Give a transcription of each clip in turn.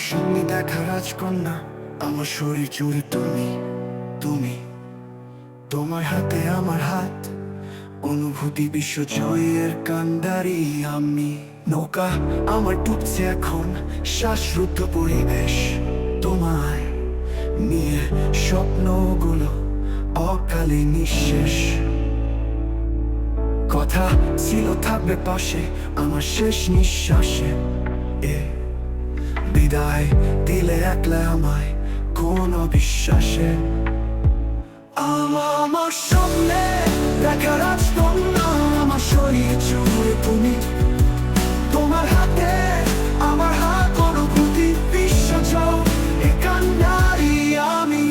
আমার সঙ্গে দেখা রাজকন্যা, আমার শরীর জুড়ে তুমি, তুমি, তোমার হাতে আমার হাত, অনুভূতি বিশ্বজয়ের কান্ডারি আমি। নৌকা আমার ডুবছে এখন, শ্বাসরুদ্ধ পরিবেশ, তোমায় নিয়ে স্বপ্নগুলো অকালে নিঃশেষ। কথা ছিল থাকবে পাশে আমার শেষ নিঃশ্বাসে, বিদায় দিলে একলা আমায় কোন বিশ্বাসে। আমার সামনে দেখা রাজকন্যা, আমার শরীর জুড়ে তুমি, তোমার হাতে আমার হাত, অনুভূতি বিশ্বজয় এ কান্ডারি আমি।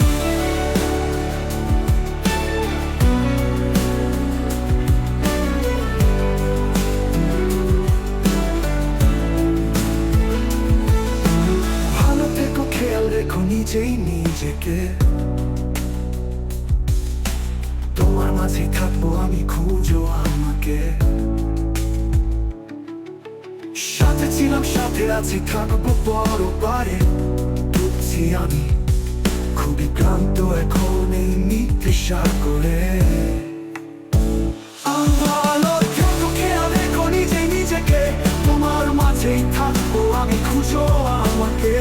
ভালো থেকো, খেয়াল রেখো নিজেই নিজেকে, তোমার মাঝে থাকবো আমি, খুঁজো আমাকে। সাথে ছিলাম, সাথে আছি, থাকবো পরপারে। ডুবছি আমি, খুবই ক্লান্ত এখন এই নিত্যে সাগরে। ভালো থেকো, খেয়াল রেখো নিজেই নিজেকে, তোমার মাঝেই থাকবো আমি, খুঁজো আমাকে।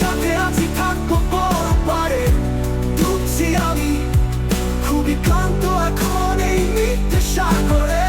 সাথে আছি, থাকবো পরপারে। ডুবছি আমি, খুবই ক্লান্ত এখন এই মিথ্যে সাগরে।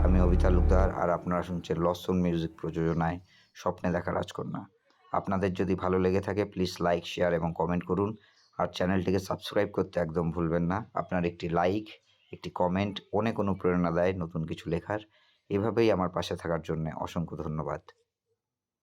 আমি অভি তালুকদার, আর আপনারা শুনছেন লসন মিউজিক প্রযোজনায় স্বপ্নে দেখা রাজকন্যা। আপনাদের যদি ভালো লেগে থাকে প্লিজ লাইক, শেয়ার এবং কমেন্ট করুন, আর চ্যানেলটিকে সাবস্ক্রাইব করতে একদম ভুলবেন না। আপনার একটি লাইক, একটি কমেন্ট অনেক অনুপ্রেরণা দেয় নতুন কিছু লেখার। এভাবেই আমার পাশে থাকার জন্য অসংখ্য ধন্যবাদ।